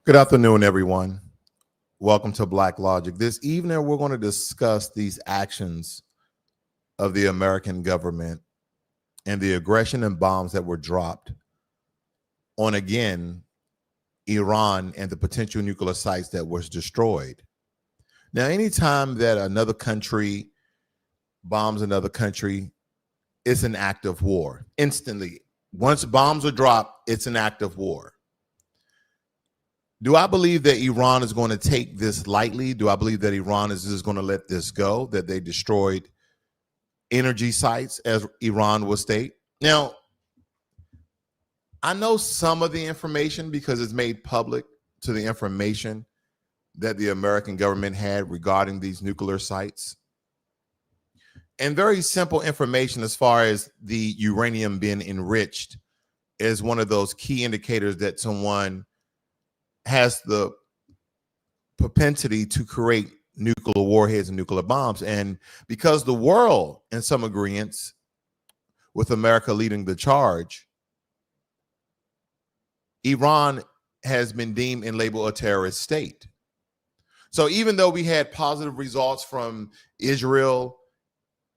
Good afternoon, everyone. Welcome to BlackLogic. This evening, we're going to discuss these actions of the American government and the aggression and bombs that were dropped on, again, Iran and the potential nuclear sites that was destroyed. Now, anytime that another country bombs another country, it's an act of war. Instantly. Once bombs are dropped, it's an act of war. Do I believe that Iran is going to take this lightly? Do I believe that Iran is just going to let this go, that they destroyed energy sites, as Iran will state? Now, I know some of the information because it's made public to the information that the American government had regarding these nuclear sites. And very simple information as far as the uranium being enriched is one of those key indicators that someone has the propensity to create nuclear warheads and nuclear bombs. And because the world, in some agreements, with America leading the charge, Iran has been deemed and labeled a terrorist state. So even though we had positive results from Israel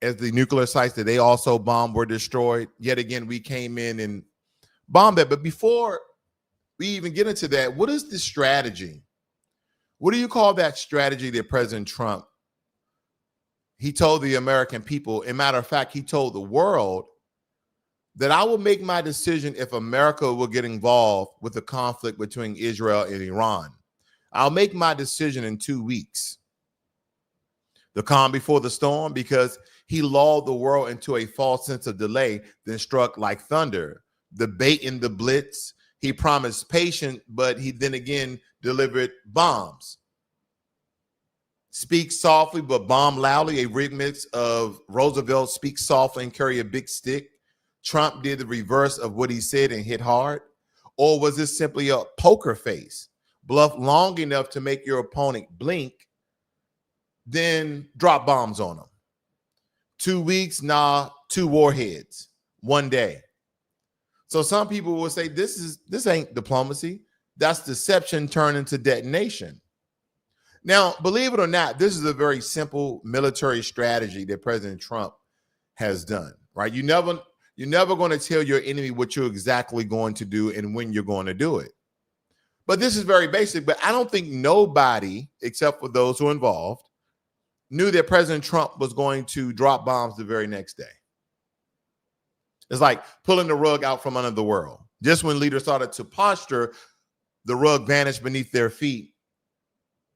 as the nuclear sites that they also bombed were destroyed, yet again, we came in and bombed that. But before we even get into that, what is the strategy? What do you call that strategy that President Trump, he told the American people, as a matter of fact, he told the world that I will make my decision if America will get involved with the conflict between Israel and Iran. I'll make my decision in 2 weeks. The calm before the storm, because he lulled the world into a false sense of delay, then struck like thunder. The bait and the blitz. He promised patience, but he then again delivered bombs. Speak softly, but bomb loudly, a remix of Roosevelt, speak softly and carry a big stick. Trump did the reverse of what he said and hit hard. Or was this simply a poker face? Bluff long enough to make your opponent blink, then drop bombs on them. 2 weeks, nah, 2 warheads, 1 day. So some people will say this ain't diplomacy. That's deception turned into detonation. Now, believe it or not, this is a very simple military strategy that President Trump has done, right? You're never going to tell your enemy what you're exactly going to do and when you're going to do it. But this is very basic, but I don't think nobody, except for those who are involved, knew that President Trump was going to drop bombs the very next day. It's like pulling the rug out from under the world. Just when leaders started to posture, the rug vanished beneath their feet,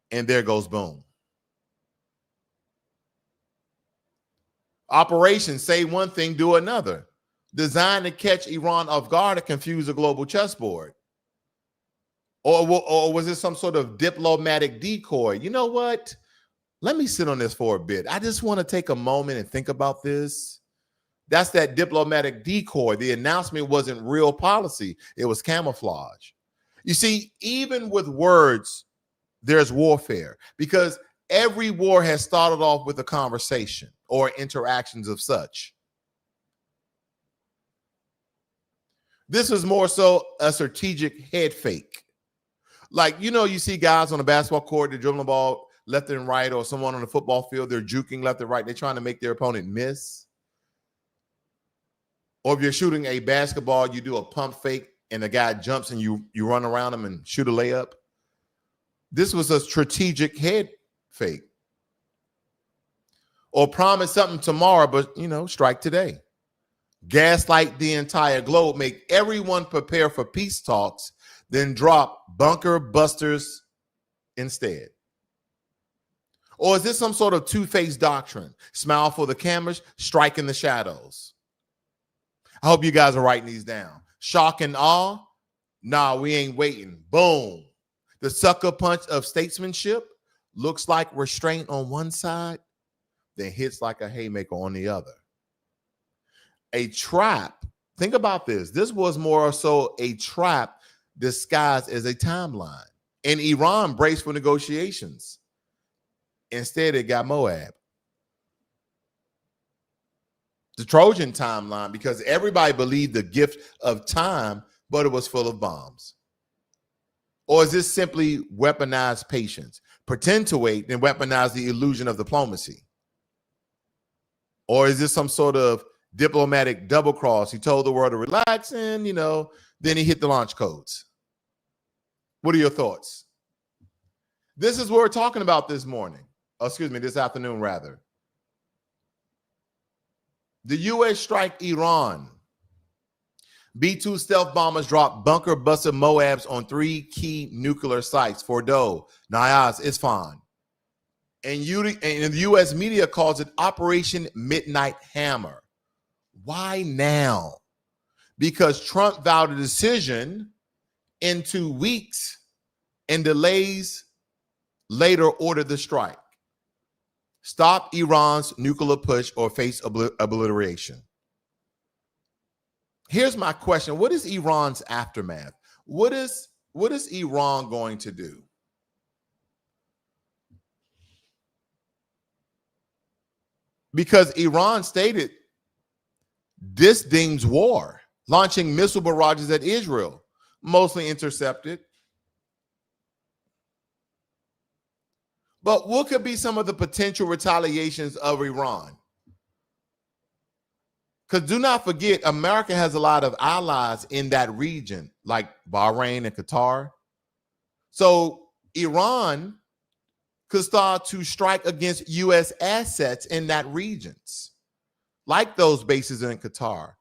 and there goes boom. Operation say one thing, do another. Designed to catch Iran off guard and confuse the global chessboard. Or was it some sort of diplomatic decoy? You know what? Let me sit on this for a bit. I just want to take a moment and think about this. That's that diplomatic decoy. The announcement wasn't real policy. It was camouflage. You see, even with words, there's warfare, because every war has started off with a conversation or interactions of such. This was more so a strategic head fake. Like, you see guys on the basketball court, they're dribbling the ball left and right, or someone on the football field, they're juking left and right. They're trying to make their opponent miss. Or if you're shooting a basketball, you do a pump fake and the guy jumps and you run around him and shoot a layup. This was a strategic head fake. Or promise something tomorrow, but, strike today. Gaslight the entire globe, make everyone prepare for peace talks, then drop bunker busters instead. Or is this some sort of two-faced doctrine? Smile for the cameras, strike in the shadows. I hope you guys are writing these down. Shock and awe? Nah, we ain't waiting. Boom. The sucker punch of statesmanship looks like restraint on one side, then hits like a haymaker on the other. A trap. Think about this. This was more so a trap disguised as a timeline. And Iran braced for negotiations. Instead, it got Moab. The Trojan timeline, because everybody believed the gift of time, but it was full of bombs. Or is this simply weaponized patience? Pretend to wait and weaponize the illusion of diplomacy? Or is this some sort of diplomatic double cross? He told the world to relax and, then he hit the launch codes. What are your thoughts? This is what we're talking about this morning. This afternoon, rather. The U.S. strike Iran. B-2 stealth bombers drop bunker-busted Moabs on 3 key nuclear sites, Fordow, Natanz, Isfahan. And the U.S. media calls it Operation Midnight Hammer. Why now? Because Trump vowed a decision in 2 weeks and delays later ordered the strike. Stop Iran's nuclear push or face obliteration. Here's my question. What is Iran's aftermath? What is Iran going to do? Because Iran stated this deems war, launching missile barrages at Israel, mostly intercepted. But what could be some of the potential retaliations of Iran? Because do not forget, America has a lot of allies in that region, like Bahrain and Qatar. So Iran could start to strike against U.S. assets in that regions, like those bases in Qatar,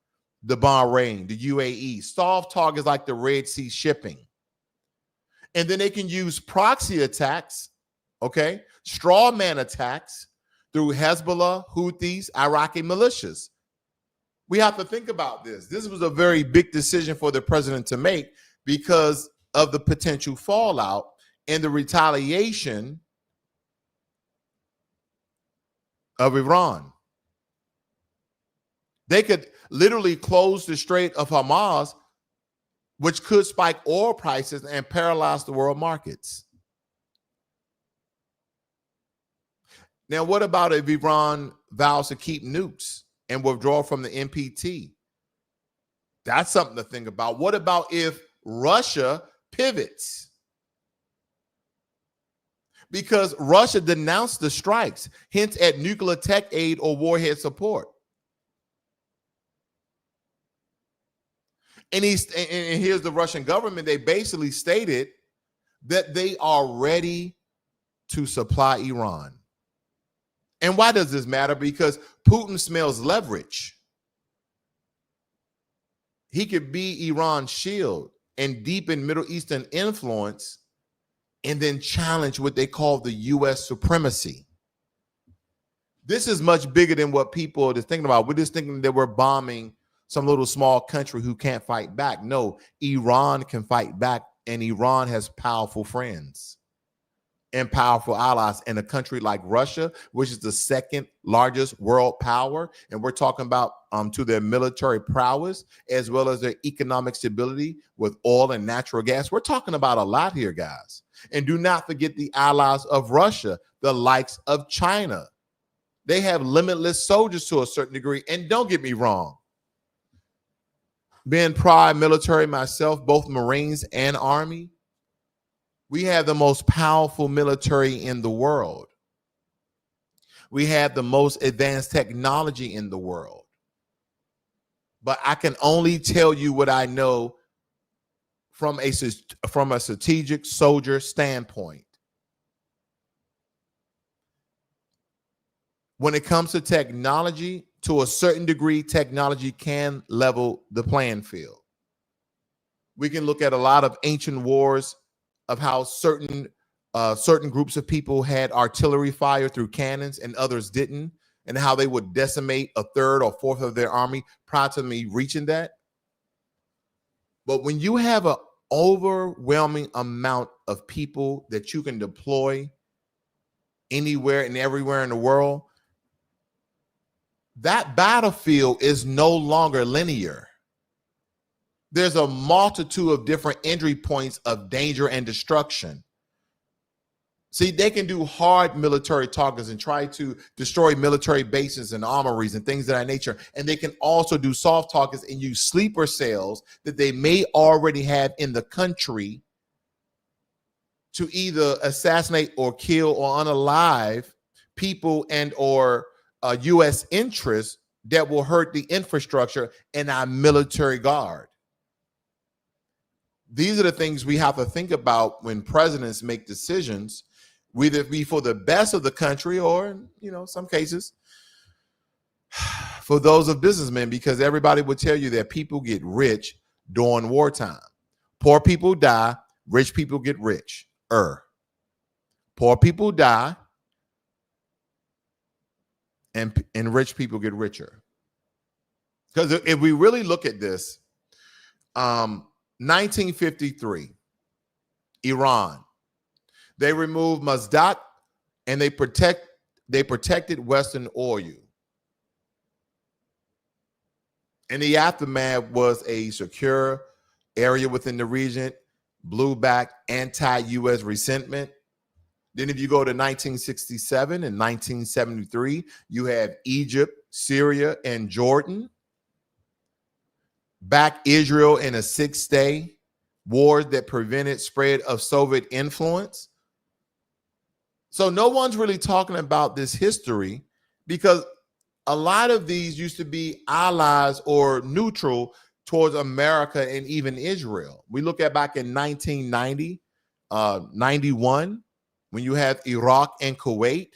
the Bahrain, the UAE, soft targets like the Red Sea shipping. And then they can use proxy attacks, straw man attacks through Hezbollah, Houthis, Iraqi militias. We have to think about this. This was a very big decision for the president to make because of the potential fallout and the retaliation of Iran. They could literally close the Strait of Hormuz, which could spike oil prices and paralyze the world markets. Now, what about if Iran vows to keep nukes and withdraw from the NPT? That's something to think about. What about if Russia pivots? Because Russia denounced the strikes, hints at nuclear tech aid or warhead support. And here's the Russian government. They basically stated that they are ready to supply Iran. And why does this matter? Because Putin smells leverage. He could be Iran's shield and deepen Middle Eastern influence and then challenge what they call the U.S. supremacy. This is much bigger than what people are just thinking about. We're just thinking that we're bombing some little small country who can't fight back. No, Iran can fight back, and Iran has powerful friends and powerful allies in a country like Russia, which is the second largest world power. And we're talking about to their military prowess, as well as their economic stability with oil and natural gas. We're talking about a lot here, guys. And do not forget the allies of Russia, the likes of China. They have limitless soldiers to a certain degree. And don't get me wrong, being prior military myself, both Marines and Army, we have the most powerful military in the world. We have the most advanced technology in the world. But I can only tell you what I know from a strategic soldier standpoint. When it comes to technology, to a certain degree, technology can level the playing field. We can look at a lot of ancient wars of how certain groups of people had artillery fire through cannons and others didn't, and how they would decimate a third or fourth of their army prior to me reaching that. But when you have an overwhelming amount of people that you can deploy anywhere and everywhere in the world, that battlefield is no longer linear. There's a multitude of different entry points of danger and destruction. See, they can do hard military targets and try to destroy military bases and armories and things of that nature. And they can also do soft targets and use sleeper cells that they may already have in the country to either assassinate or kill or unalive people and or U.S. interests that will hurt the infrastructure and our military guard. These are the things we have to think about when presidents make decisions, whether it be for the best of the country or, some cases, for those of businessmen, because everybody would tell you that people get rich during wartime. Poor people die, rich people get rich. Poor people die, and rich people get richer. Because if we really look at this, 1953, Iran, they removed Mazdak and they protected Western oil. And the aftermath was a secure area within the region, blowback, anti-U.S. resentment. Then if you go to 1967 and 1973, you have Egypt, Syria, and Jordan. Back Israel in a 6-day war that prevented spread of Soviet influence. So no one's really talking about this history because a lot of these used to be allies or neutral towards America and even Israel. We look at back in 1990, 91, when you had Iraq and Kuwait.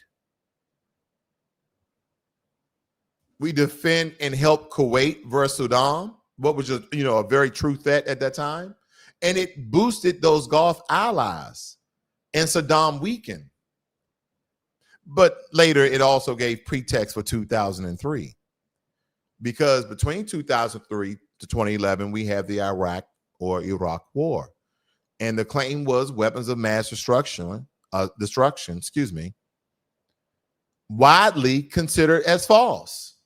We defend and help Kuwait versus Saddam, what was just, a very true threat at that time. And it boosted those Gulf allies, and Saddam weakened. But later, it also gave pretext for 2003. Because between 2003 to 2011, we have the Iraq war. And the claim was weapons of mass destruction, widely considered as false.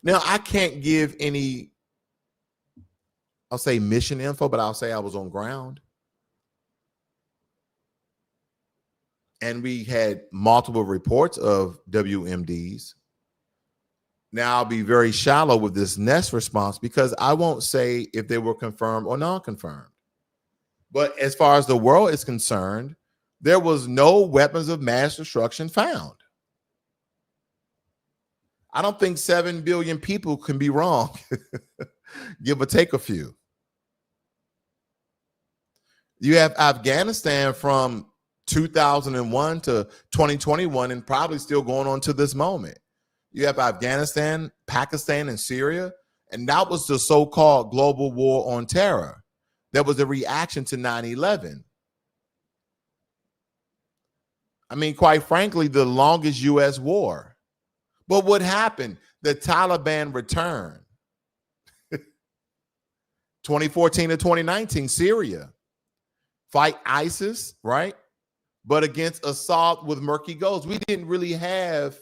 Now, I can't give any, I'll say mission info, but I'll say I was on ground. And we had multiple reports of WMDs. Now, I'll be very shallow with this next response because I won't say if they were confirmed or non-confirmed. But as far as the world is concerned, there was no weapons of mass destruction found. I don't think 7 billion people can be wrong, give or take a few. You have Afghanistan from 2001 to 2021 and probably still going on to this moment. You have Afghanistan, Pakistan, and Syria, and that was the so-called global war on terror. That was a reaction to 9/11. I mean, quite frankly, the longest U.S. war. But what happened? The Taliban returned. 2014 to 2019, Syria. Fight ISIS, right? But against Assad with murky goals. We didn't really have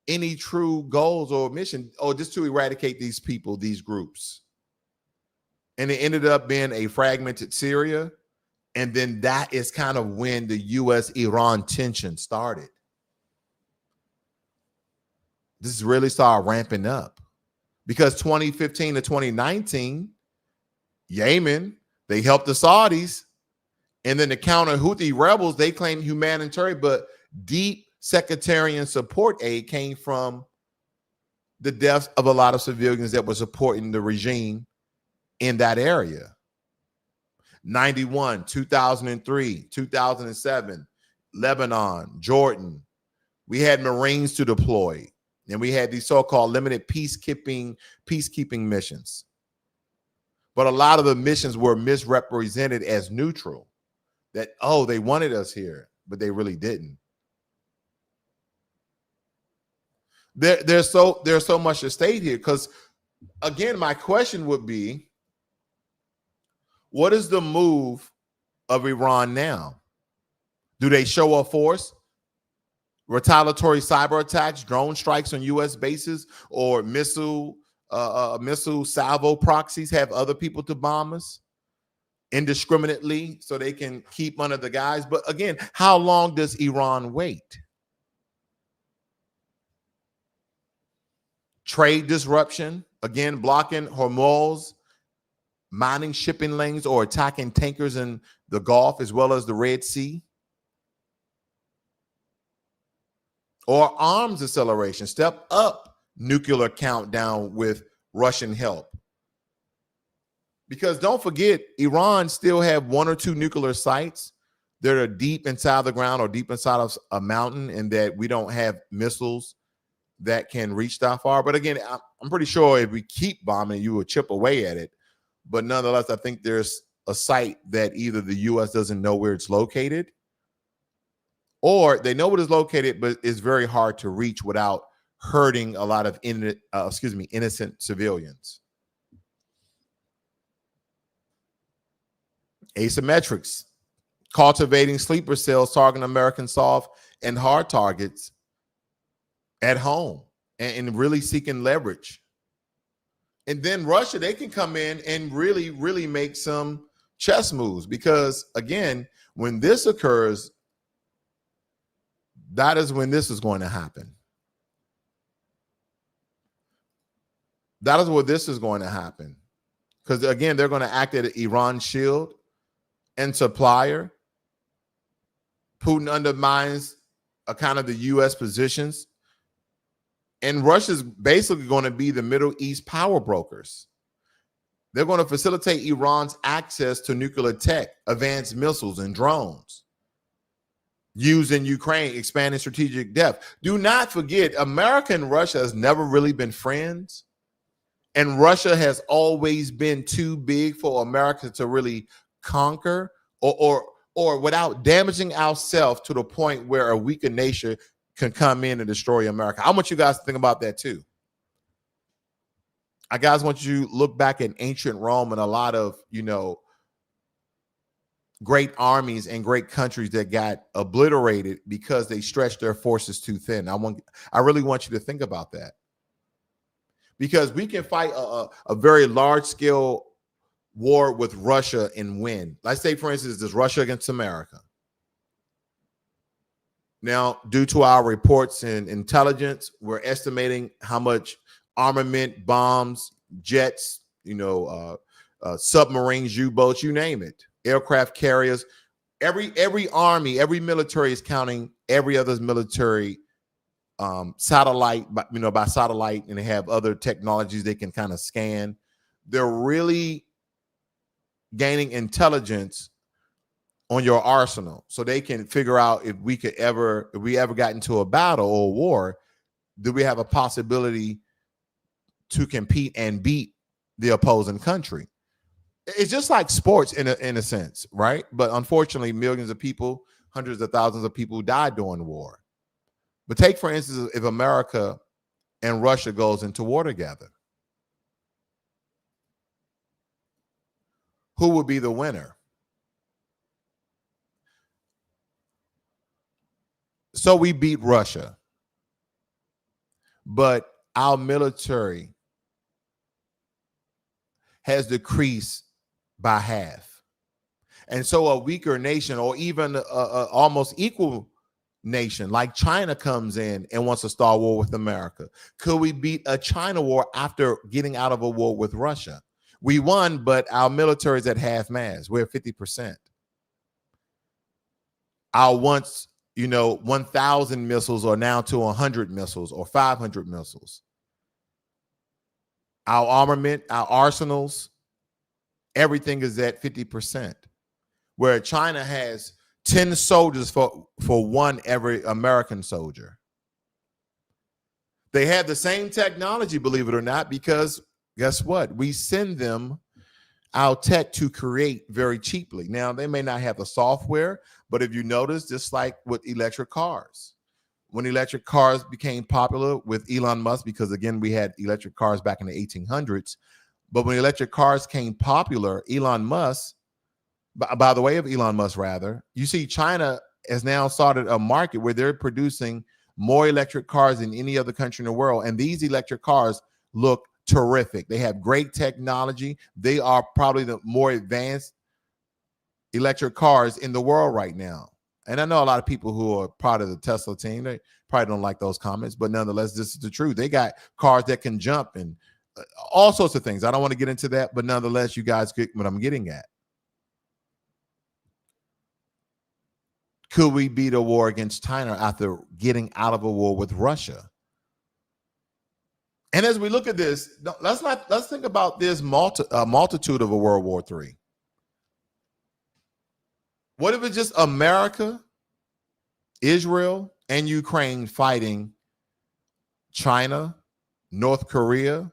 any true goals or mission, or just to eradicate these people, these groups. And it ended up being a fragmented Syria. And then that is kind of when the U.S.-Iran tension started. This really started ramping up because 2015 to 2019, Yemen, they helped the Saudis. And then the counter Houthi rebels, they claimed humanitarian, but deep sectarian support aid came from the deaths of a lot of civilians that were supporting the regime in that area. 91, 2003, 2007, Lebanon, Jordan. We had Marines to deploy, and we had these so-called limited peacekeeping missions. But a lot of the missions were misrepresented as neutral. That, oh, they wanted us here, but they really didn't. There's so much to state here because, again, my question would be, what is the move of Iran now? Do they show a force? Retaliatory cyber attacks, drone strikes on U.S. bases, or missile salvo proxies have other people to bomb us indiscriminately so they can keep under the guys? But again, how long does Iran wait? Trade disruption, again, blocking Hormuz, mining shipping lanes or attacking tankers in the Gulf as well as the Red Sea? Or arms acceleration, step up nuclear countdown with Russian help? Because don't forget, Iran still have 1 or 2 nuclear sites that are deep inside the ground or deep inside of a mountain, and that we don't have missiles that can reach that far. But again, I'm pretty sure if we keep bombing, you will chip away at it. But nonetheless, I think there's a site that either the U.S. doesn't know where it's located, or they know where it's located, but it's very hard to reach without hurting a lot of innocent civilians. Asymmetrics, cultivating sleeper cells, targeting American soft and hard targets at home and really seeking leverage. And then Russia, they can come in and really, really make some chess moves, because again, when this occurs, that is when this is going to happen. That is where this is going to happen. Because again, they're going to act as Iran's shield and supplier. Putin undermines a kind of the U.S. positions. And Russia's basically going to be the Middle East power brokers. They're going to facilitate Iran's access to nuclear tech, advanced missiles, and drones used in Ukraine, expanding strategic depth. Do not forget, America and Russia has never really been friends. And Russia has always been too big for America to really conquer or without damaging ourselves to the point where a weaker nation can come in and destroy America. I want you guys to think about that too. I guys want you to look back at ancient Rome and a lot of, great armies and great countries that got obliterated because they stretched their forces too thin. I really want you to think about that. Because we can fight a very large scale war with Russia and win. Let's say, for instance, there's Russia against America. Now, due to our reports and intelligence, we're estimating how much armament, bombs, jets, submarines, U-boats, you name it, aircraft carriers. Every army, every military is counting every other military satellite, by satellite, and they have other technologies they can kind of scan. They're really gaining intelligence on your arsenal, so they can figure out if we ever got into a battle or a war, do we have a possibility to compete and beat the opposing country? It's just like sports in a sense, right? But unfortunately, millions of people, hundreds of thousands of people died during war. But take, for instance, if America and Russia goes into war together, who would be the winner? So we beat Russia, but our military has decreased by half. And so a weaker nation, or even a almost equal nation like China, comes in and wants to start war with America. Could we beat a China war after getting out of a war with Russia? We won, but our military is at half mast. We're at 50%. Our once, 1,000 missiles are now to 100 missiles or 500 missiles. Our armament, our arsenals, everything is at 50%. Where China has 10 soldiers for one every American soldier. They have the same technology, believe it or not, because guess what? We send them our tech to create very cheaply. Now, they may not have the software, but if you notice, just like with electric cars, when electric cars became popular with Elon Musk, because again, we had electric cars back in the 1800s, but when electric cars came popular, Elon Musk, by the way of Elon Musk, rather, you see China has now started a market where they're producing more electric cars than any other country in the world. And these electric cars look terrific. They have great technology. They are probably the more advanced electric cars in the world right now. And I know a lot of people who are part of the Tesla team, they probably don't like those comments, but nonetheless, this is the truth. They got cars that can jump and all sorts of things. I don't want to get into that, but nonetheless, you guys get what I'm getting at. Could we beat a war against China after getting out of a war with Russia? And as we look at this, let's think about this multitude of a World War III. What if it's just America, Israel, and Ukraine fighting China, North Korea,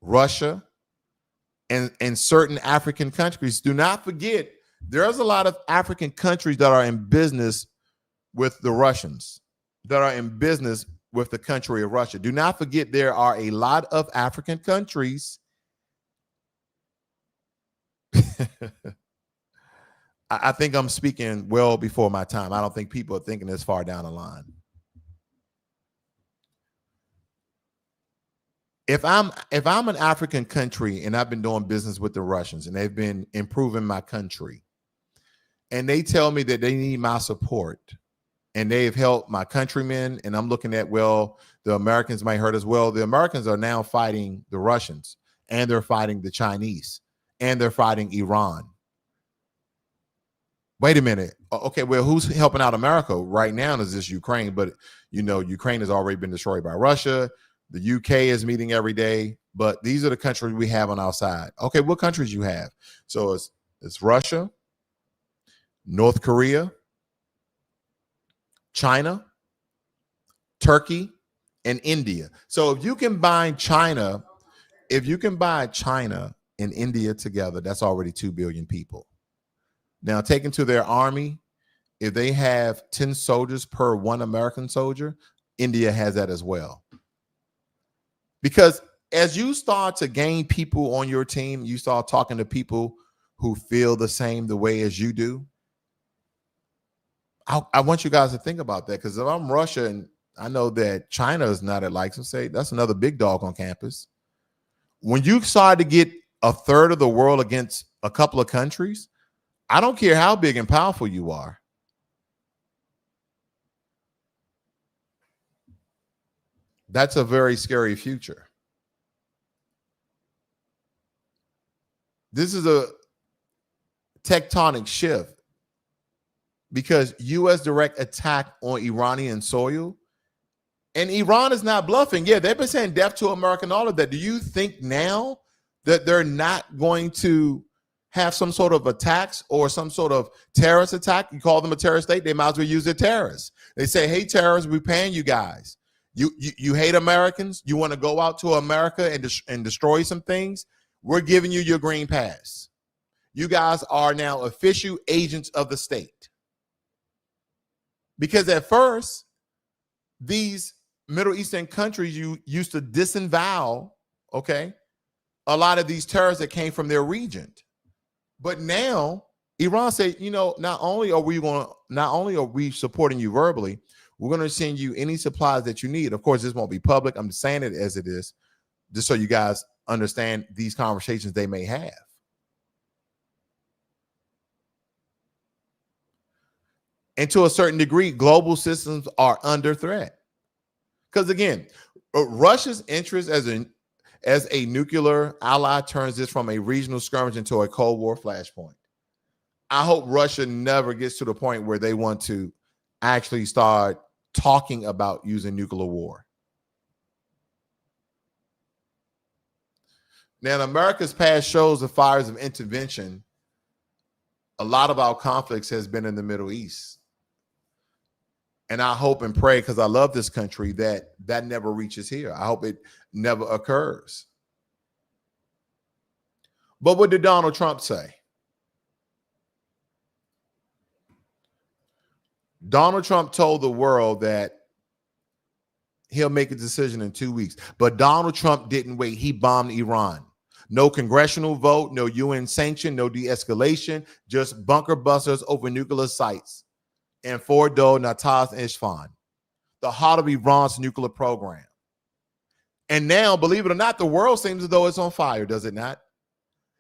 Russia, and certain African countries? Do not forget, there's a lot of African countries that are in business with the Russians, that are in business with the country of Russia. Do not forget, there are a lot of African countries. I think I'm speaking well before my time. I don't think people are thinking this far down the line. If I'm an African country and I've been doing business with the Russians and they've been improving my country, and they tell me that they need my support and they've helped my countrymen, and I'm looking at, well, the Americans might hurt as well. The Americans are now fighting the Russians, and they're fighting the Chinese, and they're fighting Iran. Wait a minute. Okay, well, who's helping out America right now? Is this Ukraine? But, you know, Ukraine has already been destroyed by Russia. The UK is meeting every day, but these are the countries we have on our side. Okay, what countries you have? So it's Russia, North Korea, China, Turkey, and India. So if you combine China and India together, that's already 2 billion people. Now, taken to their army, if they have 10 soldiers per 1 American soldier, India has that as well. Because as you start to gain people on your team, you start talking to people who feel the way as you do. I want you guys to think about that, because if I'm Russia and I know that China is not at likes, and say that's another big dog on campus. When you start to get a third of the world against a couple of countries, I don't care how big and powerful you are. That's a very scary future. This is a tectonic shift, because U.S. direct attack on Iranian soil, and Iran is not bluffing. Yeah, they've been saying death to America and all of that. Do you think now that they're not going to have some sort of attacks or some sort of terrorist attack? You call them a terrorist state, they might as well use their terrorists. They say, hey, terrorists, we're paying you guys. You hate Americans. You want to go out to America and destroy some things. We're giving you your green pass. You guys are now official agents of the state. Because at first, these Middle Eastern countries, you used to disavow, okay, a lot of these terrorists that came from their region. But now Iran said, you know, not only are we supporting you verbally, we're going to send you any supplies that you need. Of course, this won't be public. I'm just saying it as it is, just so you guys understand these conversations they may have. And to a certain degree, global systems are under threat. Because again, Russia's interest as a nuclear ally turns this from a regional skirmish into a Cold War flashpoint. I hope Russia never gets to the point where they want to actually start talking about using nuclear war. Now, in America's past shows the fires of intervention, a lot of our conflicts has been in the Middle East. And I hope and pray, because I love this country, that never reaches here. I hope it never occurs. But what did Donald Trump say? Donald Trump told the world that he'll make a decision in 2 weeks. But Donald Trump didn't wait. He bombed Iran. No congressional vote, no UN sanction, no de-escalation, just bunker busters over nuclear sites in Fordow, Natanz, and Isfahan, the heart of Iran's nuclear program. And now, believe it or not, the world seems as though it's on fire, does it not?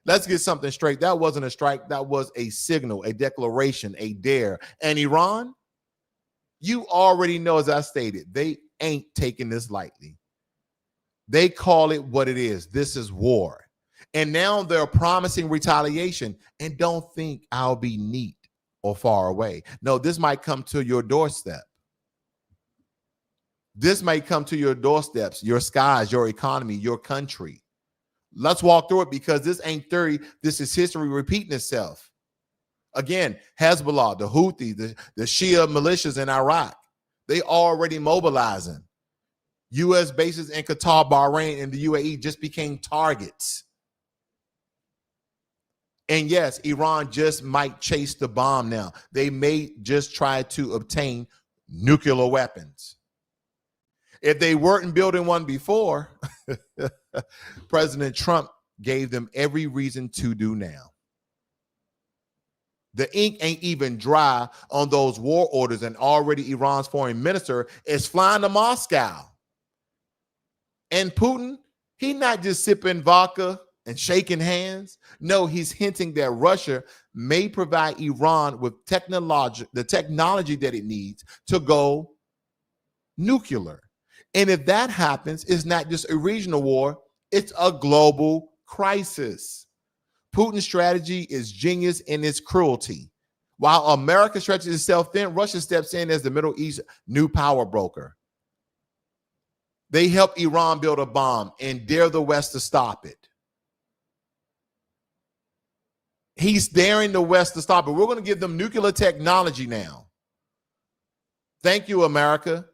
Let's get something straight. That wasn't a strike. That was a signal, a declaration, a dare. And Iran, you already know, as I stated, they ain't taking this lightly. They call it what it is. This is war. And now they're promising retaliation. And don't think I'll be neat or far away. No, this might come to your doorstep. This may come to your doorsteps, your skies, your economy, your country. Let's walk through it, because this ain't theory. This is history repeating itself. Again, Hezbollah, the Houthi, the Shia militias in Iraq, they already mobilizing. U.S. bases in Qatar, Bahrain, and the UAE just became targets. And yes, Iran just might chase the bomb now. They may just try to obtain nuclear weapons. If they weren't building one before, President Trump gave them every reason to do now. The ink ain't even dry on those war orders, and already Iran's foreign minister is flying to Moscow. And Putin, he's not just sipping vodka and shaking hands. No, he's hinting that Russia may provide Iran with the technology that it needs to go nuclear. And if that happens, it's not just a regional war, it's a global crisis. Putin's strategy is genius in its cruelty. While America stretches itself thin, Russia steps in as the Middle East new power broker. They help Iran build a bomb and dare the West to stop it. He's daring the West to stop it. We're going to give them nuclear technology now. Thank you, America.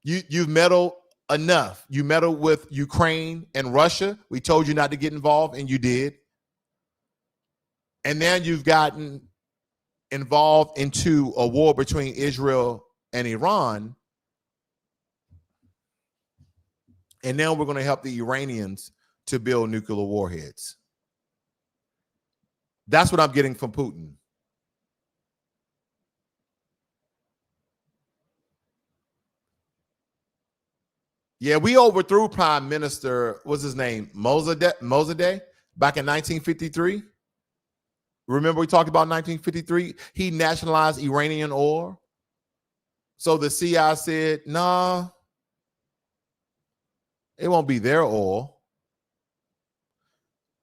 You've meddled enough. You meddled with Ukraine and Russia. We told you not to get involved, and you did. And now you've gotten involved into a war between Israel and Iran. And now we're going to help the Iranians to build nuclear warheads. That's what I'm getting from Putin. Yeah, we overthrew Prime Minister, what's his name? Mossadegh back in 1953. Remember we talked about 1953? He nationalized Iranian oil. So the CIA said, nah, it won't be their oil.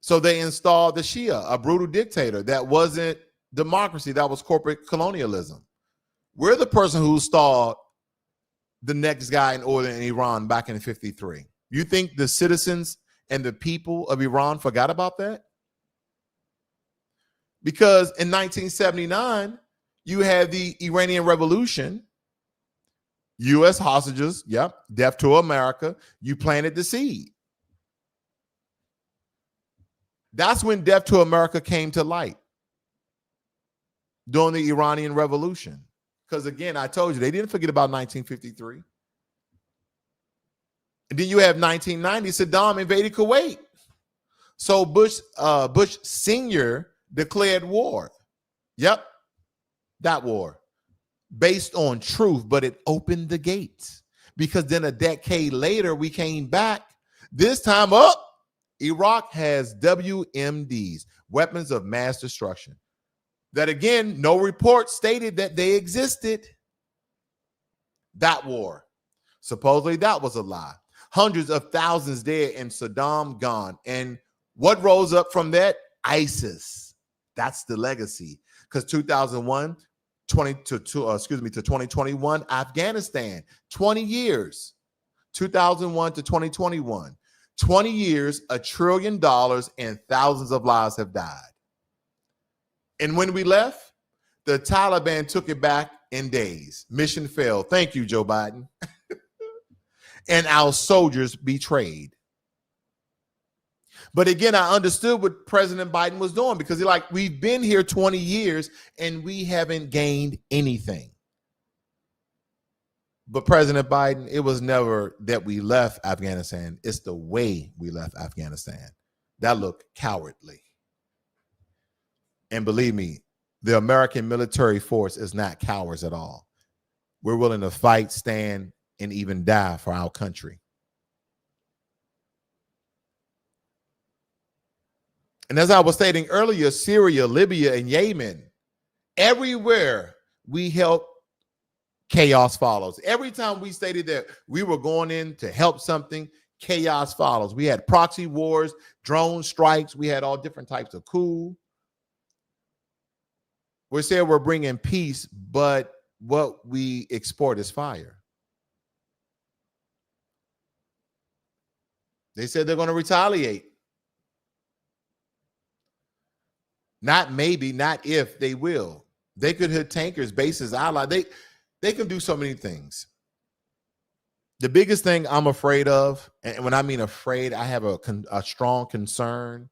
So they installed the Shia, a brutal dictator that wasn't democracy, that was corporate colonialism. We're the person who installed the next guy in order in Iran back in 53. You think the citizens and the people of Iran forgot about that? Because in 1979, you had the Iranian Revolution, U.S. hostages, yep, death to America. You planted the seed. That's when death to America came to light during the Iranian Revolution. Because again, I told you, they didn't forget about 1953. And then you have 1990, Saddam invaded Kuwait. So Bush Sr. declared war. Yep, that war. Based on truth, but it opened the gates. Because then a decade later, we came back. This time up, Iraq has WMDs, weapons of mass destruction. That again, no report stated that they existed. That war. Supposedly that was a lie. Hundreds of thousands dead and Saddam gone. And what rose up from that? ISIS. That's the legacy. Because 2001 to 2021, Afghanistan, 20 years. 2001 to 2021. 20 years, $1 trillion, and thousands of lives have died. And when we left, the Taliban took it back in days. Mission failed. Thank you, Joe Biden. And our soldiers betrayed. But again, I understood what President Biden was doing, because he's like, we've been here 20 years and we haven't gained anything. But President Biden, it was never that we left Afghanistan. It's the way we left Afghanistan. That looked cowardly. And believe me, the American military force is not cowards at all. We're willing to fight, stand, and even die for our country. And as I was stating earlier, Syria, Libya, and Yemen, everywhere we help, chaos follows. Every time we stated that we were going in to help something, chaos follows. We had proxy wars, drone strikes. We had all different types of coup. We're saying we're bringing peace, but what we export is fire. They said they're going to retaliate. Not maybe, not if, they will. They could hit tankers, bases, allies. They can do so many things. The biggest thing I'm afraid of, and when I mean afraid, I have a strong concern,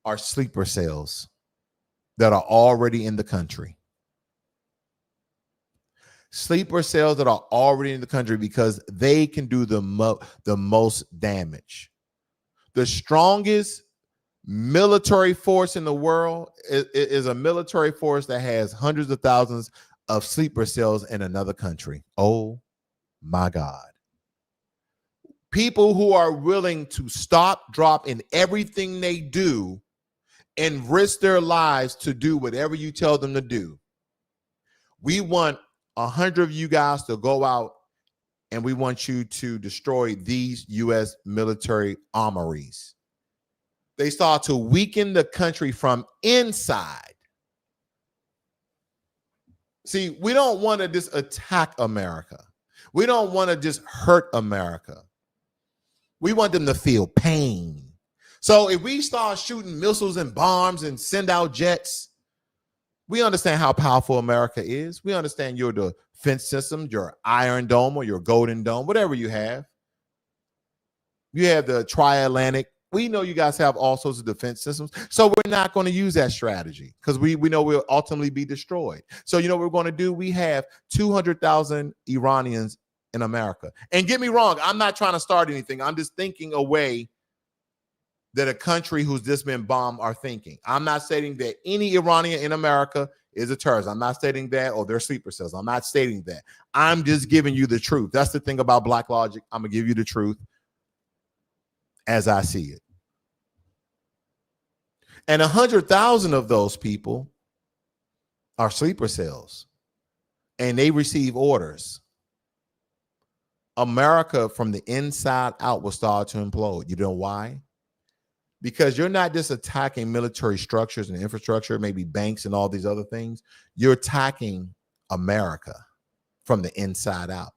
are sleeper cells that are already in the country. Sleeper cells that are already in the country because they can do the most damage. The strongest military force in the world is a military force that has hundreds of thousands of sleeper cells in another country. Oh my God. People who are willing to stop, drop in everything they do and risk their lives to do whatever you tell them to do. We want 100 of you guys to go out and we want you to destroy these U.S. military armories. They start to weaken the country from inside. See, we don't want to just attack America. We don't want to just hurt America. We want them to feel pain. So if we start shooting missiles and bombs and send out jets, we understand how powerful America is. We understand your defense system, your Iron Dome or your Golden Dome, whatever you have. You have the Tri-Atlantic. We know you guys have all sorts of defense systems. So we're not going to use that strategy because we know we'll ultimately be destroyed. So you know what we're going to do? We have 200,000 Iranians in America. And get me wrong, I'm not trying to start anything. I'm just thinking a way that a country who's just been bombed are thinking. I'm not stating that any Iranian in America is a terrorist. I'm not stating that, or they're sleeper cells. I'm not stating that. I'm just giving you the truth. That's the thing about BlackLogic. I'm going to give you the truth as I see it. And 100,000 of those people are sleeper cells, and they receive orders. America from the inside out will start to implode. You know why? Because you're not just attacking military structures and infrastructure, maybe banks and all these other things. You're attacking America from the inside out.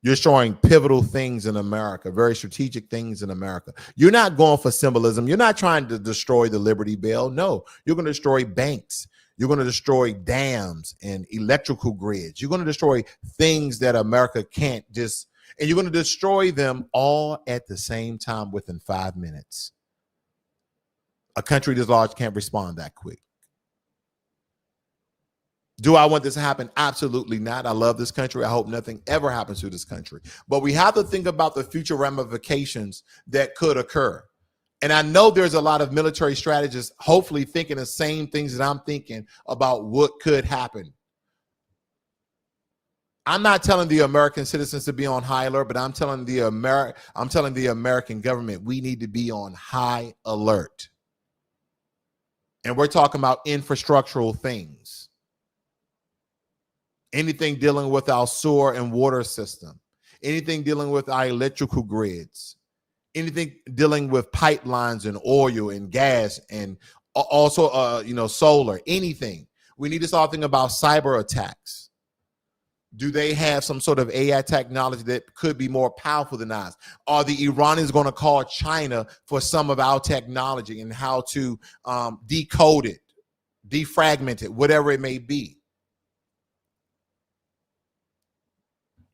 You're showing pivotal things in America, very strategic things in America. You're not going for symbolism. You're not trying to destroy the Liberty Bell. No, you're going to destroy banks. You're going to destroy dams and electrical grids. You're going to destroy things that America can't just, and you're going to destroy them all at the same time within 5 minutes. A country this large can't respond that quick. Do I want this to happen? Absolutely not. I love this country. I hope nothing ever happens to this country. But we have to think about the future ramifications that could occur. And I know there's a lot of military strategists hopefully thinking the same things that I'm thinking about what could happen. I'm not telling the American citizens to be on high alert, but I'm telling the American government we need to be on high alert. And we're talking about infrastructural things. Anything dealing with our sewer and water system, anything dealing with our electrical grids, anything dealing with pipelines and oil and gas and also, solar, anything. We need to start thinking about cyber attacks. Do they have some sort of AI technology that could be more powerful than us? Are the Iranians going to call China for some of our technology and how to decode it, defragment it, whatever it may be?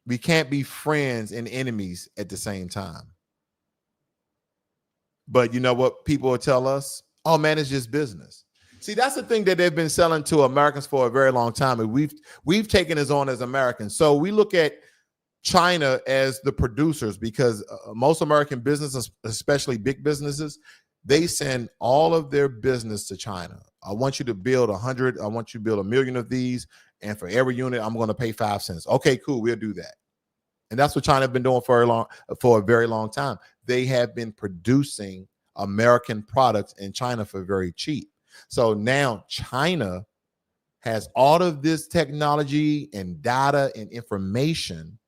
We can't be friends and enemies at the same time. But you know what people will tell us? Oh, man, it's just business. See, that's the thing that they've been selling to Americans for a very long time. And we've taken this on as Americans. So we look at China as the producers because most American businesses, especially big businesses, they send all of their business to China. I want you to build 100. I want you to build 1 million of these. And for every unit, I'm going to pay 5 cents. Okay, cool. We'll do that. And that's what China have been doing for a very long time. They have been producing American products in China for very cheap. So now China has all of this technology and data and information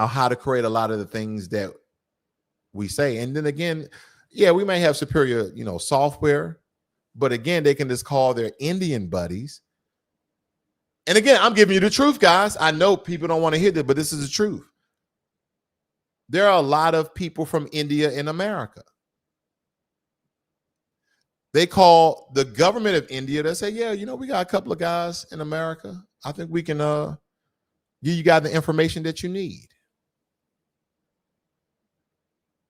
how to create a lot of the things that we say. And then again, yeah, we may have superior, software, but again, they can just call their Indian buddies. And again, I'm giving you the truth, guys. I know people don't want to hear this, but this is the truth. There are a lot of people from India in America. They call the government of India. They say, yeah, we got a couple of guys in America. I think we can give you guys the information that you need.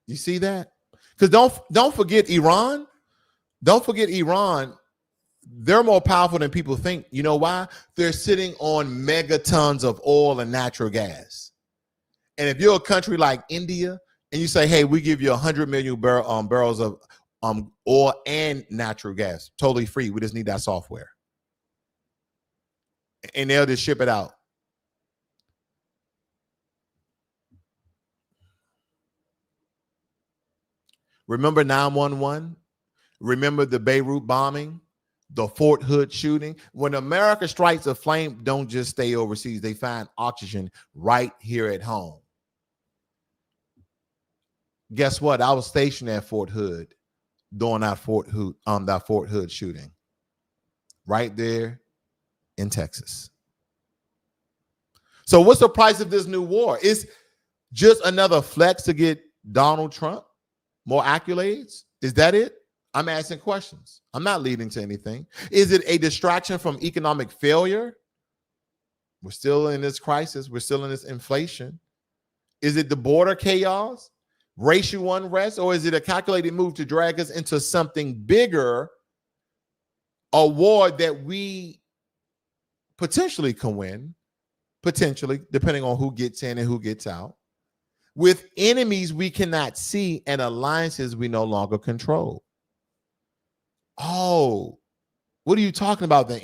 You see that? Because don't forget Iran. Don't forget Iran. They're more powerful than people think. You know why? They're sitting on megatons of oil and natural gas. And if you're a country like India and you say, hey, we give you 100 million barrels of oil and natural gas, totally free. We just need that software. And they'll just ship it out. Remember 9/11? Remember the Beirut bombing? The Fort Hood shooting? When America strikes a flame, don't just stay overseas. They find oxygen right here at home. Guess what? I was stationed at Fort Hood during that Fort Hood shooting. Right there in Texas. So what's the price of this new war? It's just another flex to get Donald Trump more accolades? Is that it? I'm asking questions. I'm not leading to anything. Is it a distraction from economic failure? We're still in this crisis. We're still in this inflation. Is it the border chaos, racial unrest, or is it a calculated move to drag us into something bigger, a war that we potentially can win, potentially, depending on who gets in and who gets out, with enemies we cannot see and alliances we no longer control? Oh, what are you talking about? The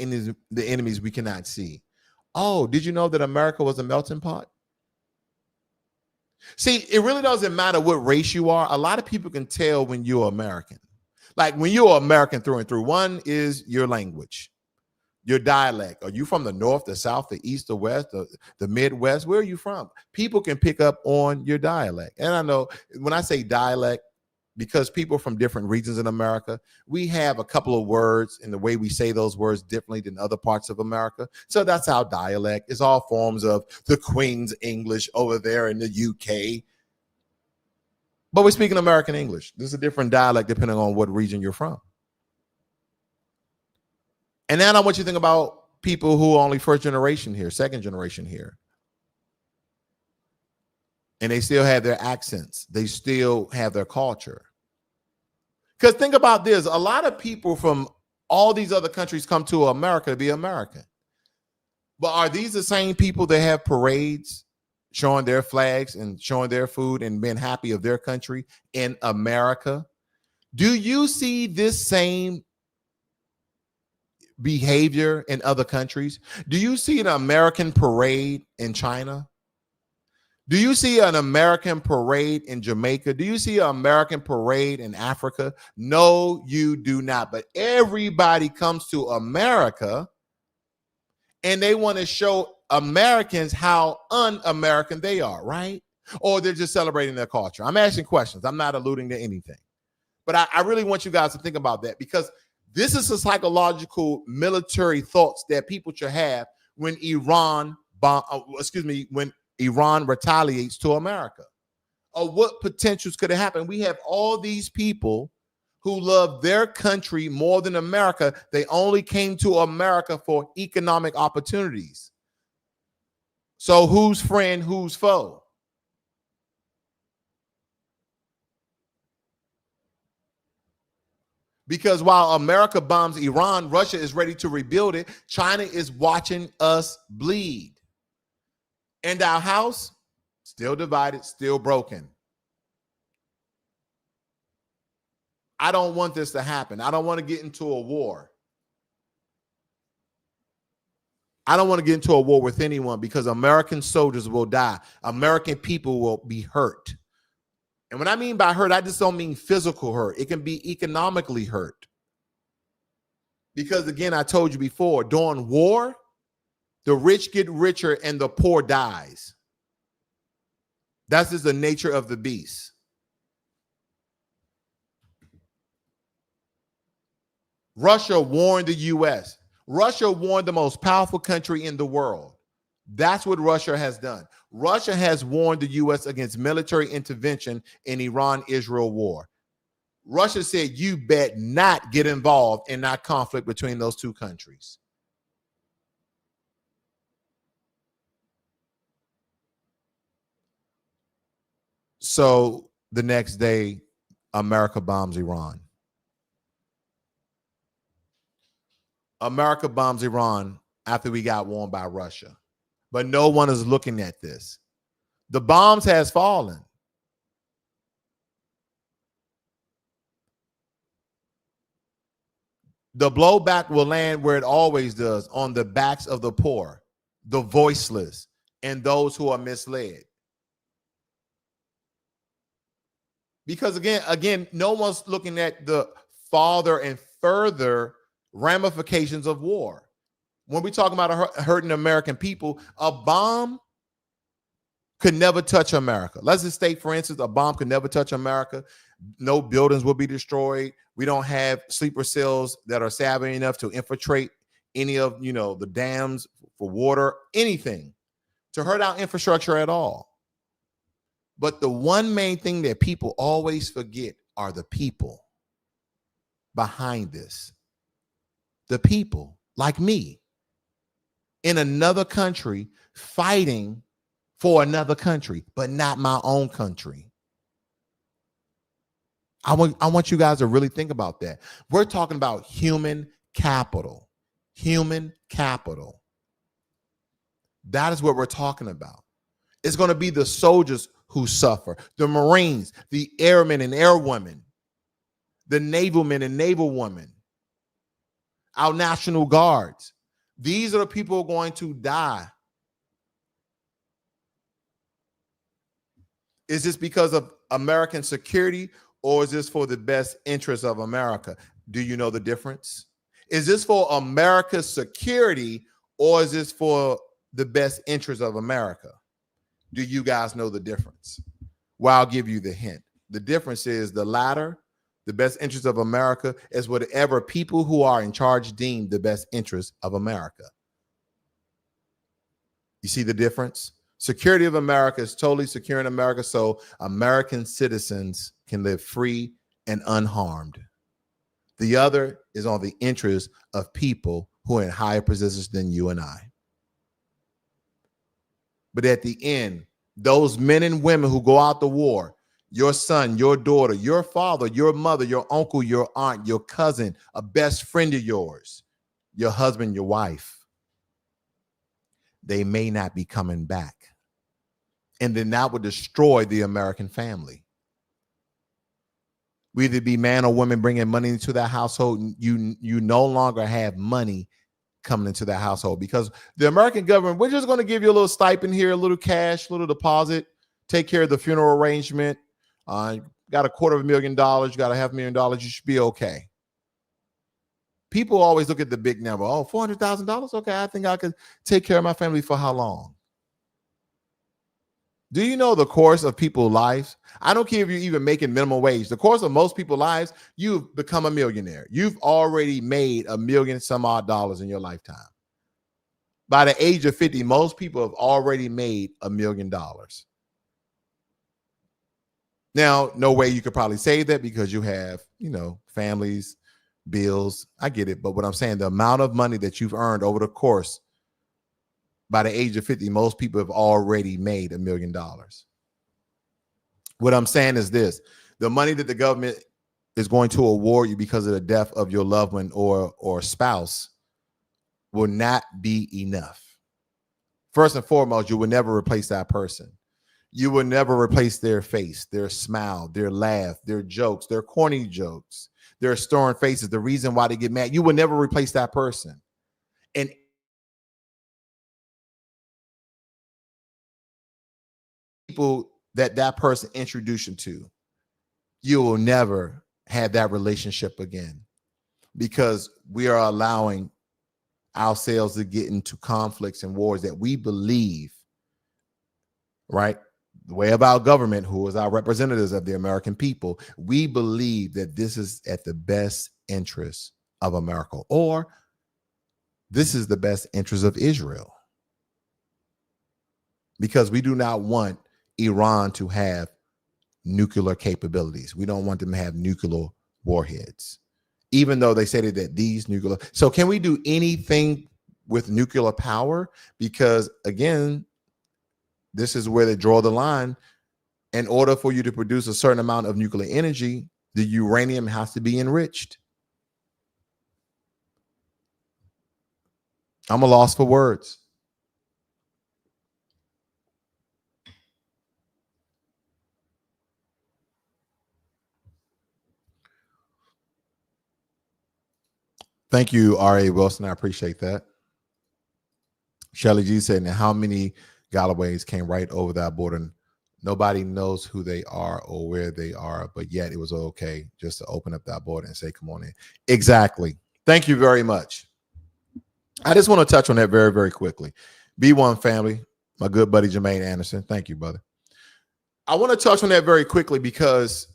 enemies we cannot see. Oh, did you know that America was a melting pot? See, it really doesn't matter what race you are. A lot of people can tell when you're American. Like when you're American through and through. One is your language, your dialect. Are you from the north, the south, the east, the west, the Midwest? Where are you from? People can pick up on your dialect. And I know when I say dialect, because people from different regions in America, we have a couple of words and the way we say those words differently than other parts of America. So that's our dialect. It's all forms of the Queen's English over there in the UK. But we're speaking American English. This is a different dialect depending on what region you're from. And then I want you to think about people who are only first generation here, second generation here. And they still have their accents. They still have their culture. Because think about this. A lot of people from all these other countries come to America to be American. But are these the same people that have parades showing their flags and showing their food and being happy of their country in America? Do you see this same behavior in other countries? Do you see an American parade in China? Do you see an American parade in Jamaica? Do you see an American parade in Africa? No, you do not. But everybody comes to America and they want to show Americans how un-American they are, right? Or they're just celebrating their culture. I'm asking questions. I'm not alluding to anything. But I really want you guys to think about that, because this is a psychological military thoughts that people should have when when Iran retaliates to America. Or what potentials could have happened? We have all these people who love their country more than America. They only came to America for economic opportunities. So who's friend, who's foe? Because while America bombs Iran, Russia is ready to rebuild it. China is watching us bleed. And our house, still divided, still broken. I don't want this to happen. I don't want to get into a war. I don't want to get into a war with anyone, because American soldiers will die. American people will be hurt. And when I mean by hurt, I just don't mean physical hurt. It can be economically hurt. Because again, I told you before, during war, the rich get richer and the poor dies. That's just the nature of the beast. Russia warned the U.S. Russia warned the most powerful country in the world. That's what Russia has done. Russia has warned the U.S. against military intervention in Iran-Israel war. Russia said, you bet not get involved in that conflict between those two countries. So the next day, America bombs Iran. America bombs Iran after we got warned by Russia. But no one is looking at this. The bombs has fallen. The blowback will land where it always does, on the backs of the poor, the voiceless, and those who are misled. Because again, no one's looking at the farther and further ramifications of war. When we talk about hurting American people, a bomb could never touch America. Let's just state, for instance, a bomb could never touch America. No buildings will be destroyed. We don't have sleeper cells that are savvy enough to infiltrate any of, the dams for water, anything to hurt our infrastructure at all. But the one main thing that people always forget are the people behind this. The people like me in another country fighting for another country, but not my own country. I want you guys to really think about that. We're talking about human capital. Human capital. That is what we're talking about. It's going to be the soldiers who suffer, the Marines, the airmen and airwomen, the naval men and naval women, our National Guards. These are the people who are going to die. Is this because of American security, or is this for the best interest of America? Do you know the difference? Is this for America's security, or is this for the best interest of America? Do you guys know the difference? Well, I'll give you the hint. The difference is the latter, the best interest of America, is whatever people who are in charge deem the best interest of America. You see the difference? Security of America is totally secure in America so American citizens can live free and unharmed. The other is on the interest of people who are in higher positions than you and I. But at the end, those men and women who go out to war, your son, your daughter, your father, your mother, your uncle, your aunt, your cousin, a best friend of yours, your husband, your wife, they may not be coming back. And then that would destroy the American family. Whether it be man or woman bringing money into that household, you no longer have money coming into that household, because the American government, we're just going to give you a little stipend here, a little cash, a little deposit, take care of the funeral arrangement. Got $250,000, you got $500,000, you should be okay. People always look at the big number. Oh, $400,000? Okay, I think I could take care of my family for how long? Do you know the course of people's lives? I don't care if you're even making minimum wage. The course of most people's lives, you've become a millionaire. You've already made $1 million some odd dollars in your lifetime. By the age of 50, most people have already made $1 million. Now, no way you could probably say that because you have, families, bills. I get it. But what I'm saying, the amount of money that you've earned over the course, by the age of 50, most people have already made $1 million. What I'm saying is this: the money that the government is going to award you because of the death of your loved one or spouse will not be enough. First and foremost, you will never replace that person. You will never replace their face, their smile, their laugh, their jokes, their corny jokes, their stern faces, the reason why they get mad. You will never replace that person. And people that person introduced you to, you will never have that relationship again, because we are allowing ourselves to get into conflicts and wars that we believe, right, the way of our government, who is our representatives of the American people, we believe that this is at the best interest of America, or this is the best interest of Israel, because we do not want Iran to have nuclear capabilities. We don't want them to have nuclear warheads, even though they said that these nuclear. So can we do anything with nuclear power? Because again, this is where they draw the line. In order for you to produce a certain amount of nuclear energy, the uranium has to be enriched. I'm a loss for words. Thank you, R.A. Wilson. I appreciate that. Shelly G said, now how many Galloways came right over that border? Nobody knows who they are or where they are, but yet it was okay just to open up that border and say, come on in. Exactly. Thank you very much. I just want to touch on that very, very quickly. B1 family, my good buddy Jermaine Anderson. Thank you, brother. I want to touch on that very quickly because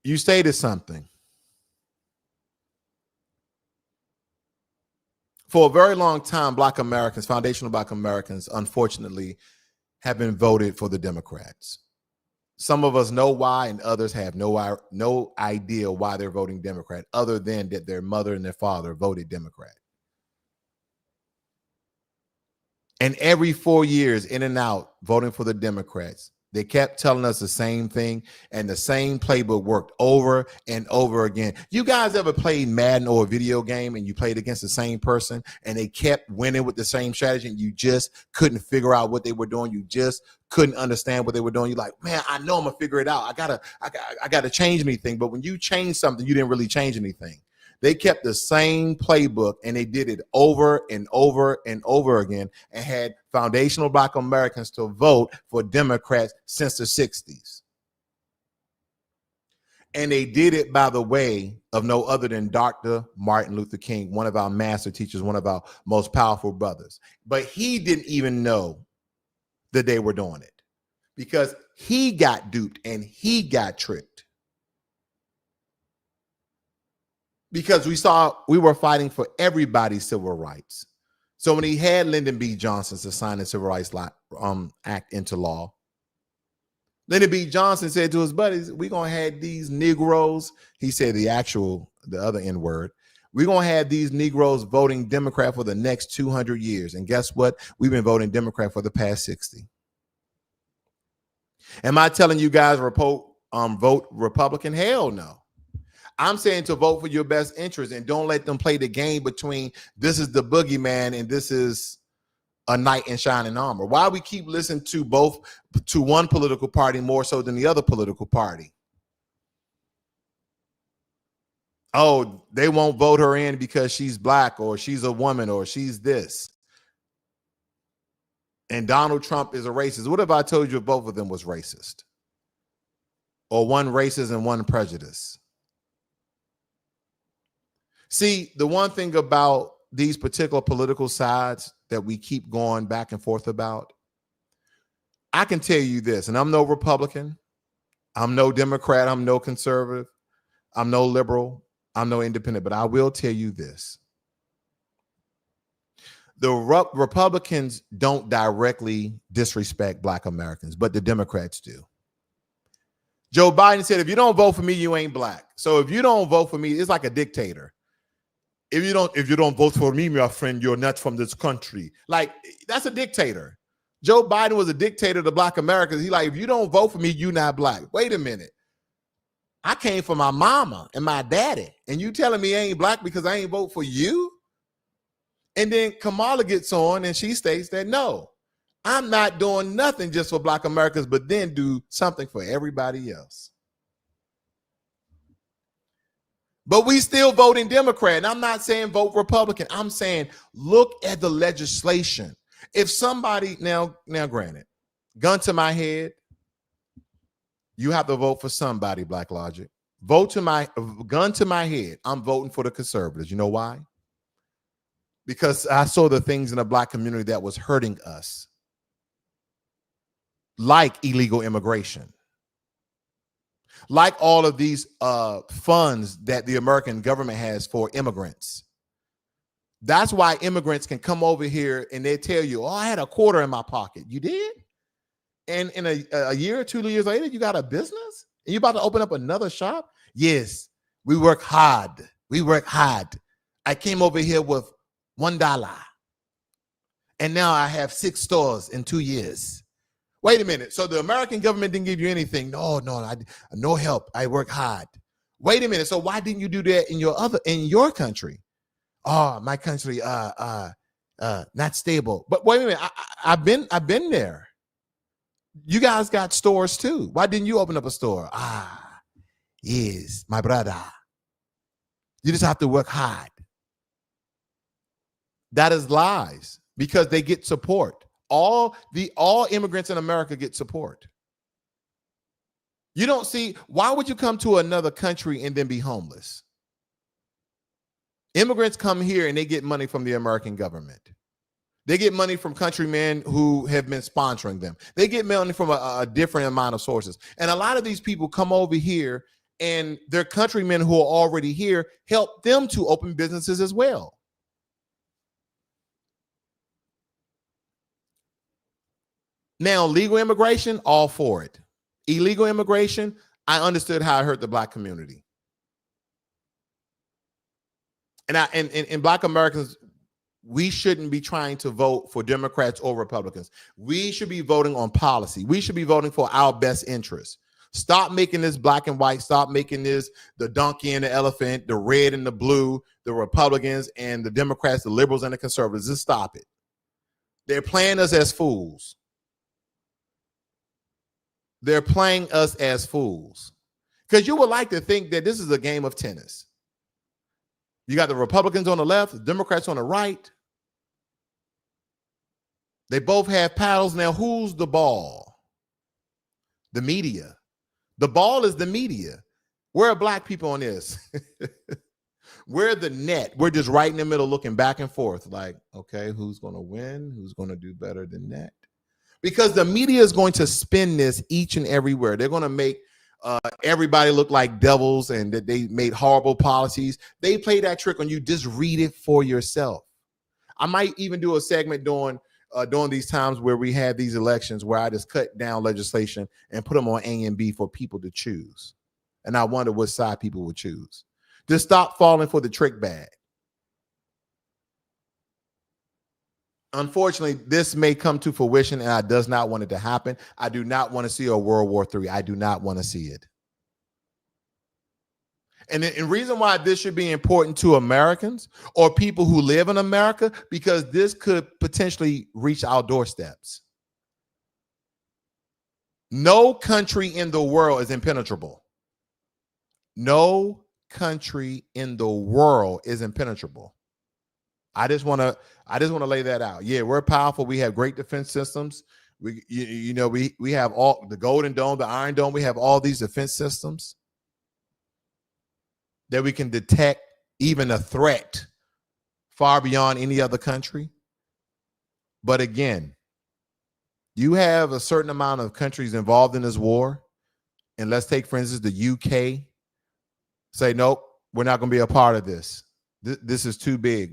you stated something. For a very long time, Black Americans, foundational Black Americans, unfortunately, have been voted for the Democrats. Some of us know why, and others have no idea why they're voting Democrat, other than that their mother and their father voted Democrat. And every 4 years, in and out, voting for the Democrats, they kept telling us the same thing, and the same playbook worked over and over again. You guys ever played Madden or a video game and you played against the same person and they kept winning with the same strategy and you just couldn't figure out what they were doing? You just couldn't understand what they were doing. You're like, man, I know I'm gonna figure it out. I gotta change anything. But when you change something, you didn't really change anything. They kept the same playbook and they did it over and over and over again, and had foundational Black Americans to vote for Democrats since the 60s. And they did it by the way of no other than Dr. Martin Luther King, one of our master teachers, one of our most powerful brothers. But he didn't even know that they were doing it, because he got duped and he got tricked. Because we were fighting for everybody's civil rights. So when he had Lyndon B. Johnson to sign the Civil Rights Act into law, Lyndon B. Johnson said to his buddies, we're going to have these Negroes. He said the other N word. We're going to have these Negroes voting Democrat for the next 200 years. And guess what? We've been voting Democrat for the past 60. Am I telling you guys vote Republican? Hell no. I'm saying to vote for your best interest and don't let them play the game between this is the boogeyman and this is a knight in shining armor. Why we keep listening to one political party more so than the other political party? Oh, they won't vote her in because she's Black or she's a woman or she's this. And Donald Trump is a racist. What if I told you if both of them was racist? Or one racist and one prejudice? See, the one thing about these particular political sides that we keep going back and forth about, I can tell you this, and I'm no Republican, I'm no Democrat, I'm no conservative, I'm no liberal, I'm no independent, but I will tell you this. The Republicans don't directly disrespect Black Americans, but the Democrats do. Joe Biden said, if you don't vote for me, you ain't Black. So if you don't vote for me, it's like a dictator. If you don't vote for me, my friend, you're not from this country. Like, that's a dictator. Joe Biden was a dictator to Black Americans. He like, if you don't vote for me, you're not Black. Wait a minute. I came from my mama and my daddy, and you telling me I ain't Black because I ain't vote for you? And then Kamala gets on and she states that, no, I'm not doing nothing just for Black Americans, but then do something for everybody else. But we still voting Democrat. And I'm not saying vote Republican. I'm saying look at the legislation. If somebody, now granted, gun to my head, you have to vote for somebody, BlackLogic. Gun to my head, I'm voting for the conservatives. You know why? Because I saw the things in the Black community that was hurting us. like illegal immigration, like all of these funds that the American government has for immigrants. That's why immigrants can come over here and they tell you, oh, I had a quarter in my pocket. You did? And in a year or 2 years later, you got a business and you're about to open up another shop? Yes, we work hard. We work hard. I came over here with $1 and now I have 6 stores in 2 years. Wait a minute. So the American government didn't give you anything? No, no help. I work hard. Wait a minute. So why didn't you do that in your country? Oh, my country, not stable. But wait a minute. I've been there. You guys got stores too. Why didn't you open up a store? Yes, my brother. You just have to work hard. That is lies because they get support. All immigrants in America get support. You don't see, why would you come to another country and then be homeless? Immigrants come here and they get money from the American government. They get money from countrymen who have been sponsoring them. They get money from a different amount of sources. And a lot of these people come over here and their countrymen who are already here help them to open businesses as well. Now, legal immigration, all for it. Illegal immigration, I understood how it hurt the Black community. And Black Americans, we shouldn't be trying to vote for Democrats or Republicans. We should be voting on policy. We should be voting for our best interests. Stop making this black and white. Stop making this the donkey and the elephant, the red and the blue, the Republicans and the Democrats, the liberals and the conservatives. Just stop it. They're playing us as fools. They're playing us as fools. Because you would like to think that this is a game of tennis. You got the Republicans on the left, the Democrats on the right. They both have paddles. Now, who's the ball? The media. The ball is the media. Where are Black people on this? We're the net. We're just right in the middle looking back and forth like, okay, who's going to win? Who's going to do better than that? Because the media is going to spin this each and everywhere. They're going to make everybody look like devils and that they made horrible policies. They play that trick on you. Just read it for yourself. I might even do a segment during these times where we had these elections where I just cut down legislation and put them on A and B for people to choose. And I wonder what side people would choose. Just stop falling for the trick bag. Unfortunately, this may come to fruition, and I does not want it to happen. I do not want to see a World War III. I do not want to see it. And the reason why this should be important to Americans or people who live in America, because this could potentially reach our doorsteps. No country in the world is impenetrable. No country in the world is impenetrable. I just want to lay that out. Yeah, we're powerful. We have great defense systems. We have all the Golden Dome, the Iron Dome. We have all these defense systems that we can detect even a threat far beyond any other country. But again, you have a certain amount of countries involved in this war. And let's take, for instance, the UK. Say, nope, we're not going to be a part of this. This is too big.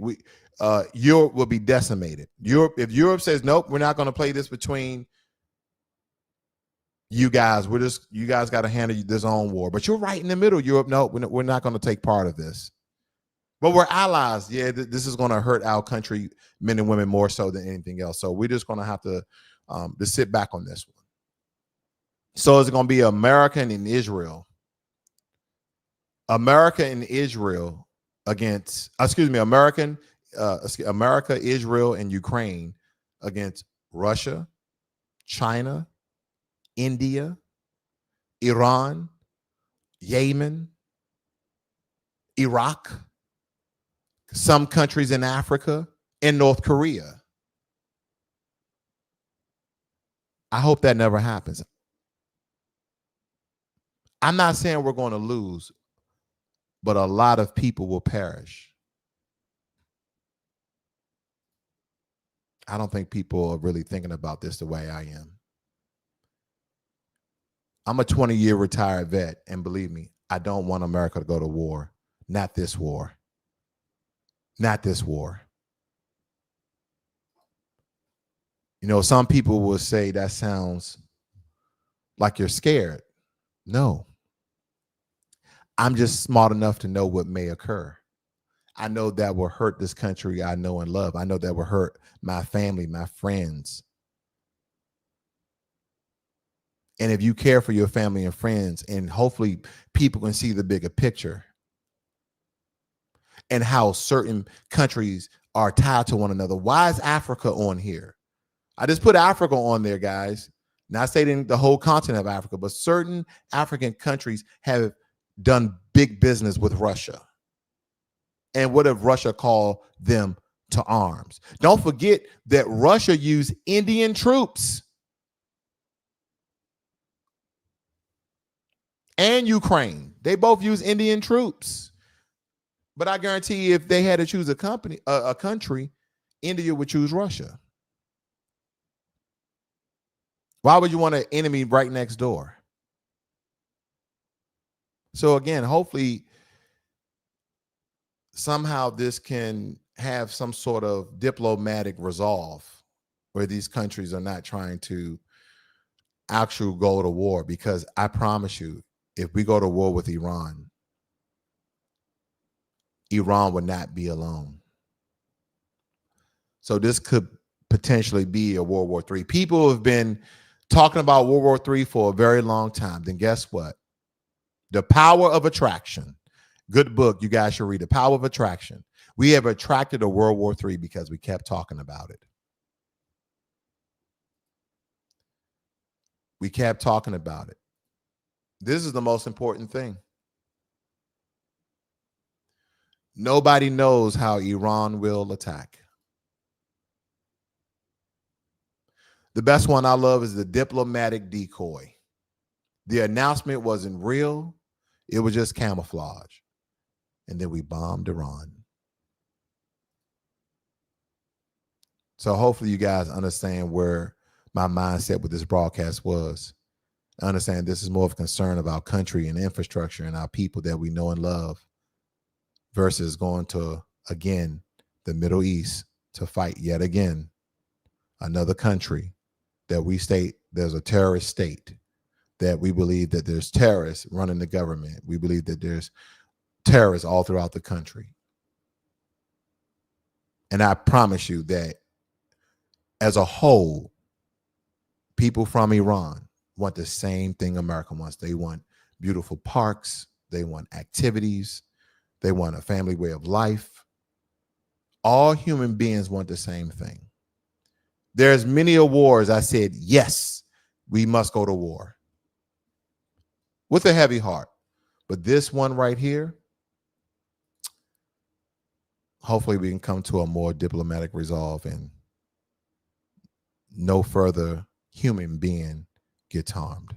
Europe will be decimated. If Europe says, nope, we're not going to play this between you guys. You guys got to handle this own war. But you're right in the middle, Europe. No, we're not going to take part of this. But we're allies. Yeah, this is going to hurt our country, men and women, more so than anything else. So we're just going to have to sit back on this one. So it's going to be America and Israel. America, Israel, Israel, and Ukraine against Russia, China, India, Iran, Yemen, Iraq, some countries in Africa, and North Korea. I hope that never happens. I'm not saying we're going to lose, but a lot of people will perish. I don't think people are really thinking about this the way I am. I'm a 20-year retired vet, and believe me, I don't want America to go to war. Not this war. Not this war. You know, some people will say that sounds like you're scared. No. I'm just smart enough to know what may occur. I know that will hurt this country I know and love. I know that will hurt my family, my friends. And if you care for your family and friends, and hopefully people can see the bigger picture and how certain countries are tied to one another. Why is Africa on here? I just put Africa on there, guys. Not stating the whole continent of Africa, but certain African countries have done big business with Russia. And what if Russia called them to arms? Don't forget that Russia used Indian troops and Ukraine. They both use Indian troops. But I guarantee you, if they had to choose a country, India would choose Russia. Why would you want an enemy right next door? So again, hopefully somehow this can have some sort of diplomatic resolve where these countries are not trying to actually go to war, because I promise you, if we go to war with Iran, Iran would not be alone. So this could potentially be a World War III. People have been talking about World War III for a very long time. Then guess what? The Power of Attraction. Good book. You guys should read The Power of Attraction. We have attracted a World War III because we kept talking about it. We kept talking about it. This is the most important thing. Nobody knows how Iran will attack. The best one I love is the diplomatic decoy. The announcement wasn't real. It was just camouflage. And then we bombed Iran. So hopefully you guys understand where my mindset with this broadcast was. I understand this is more of a concern of our country and infrastructure and our people that we know and love versus going to, again, the Middle East to fight yet again another country that we state there's a terrorist state, that we believe that there's terrorists running the government. We believe that there's terrorists all throughout the country. And I promise you that as a whole, people from Iran want the same thing America wants. They want beautiful parks. They want activities. They want a family way of life. All human beings want the same thing. There's many wars I said, yes, we must go to war with a heavy heart. But this one right here, hopefully we can come to a more diplomatic resolve and no further human being gets harmed.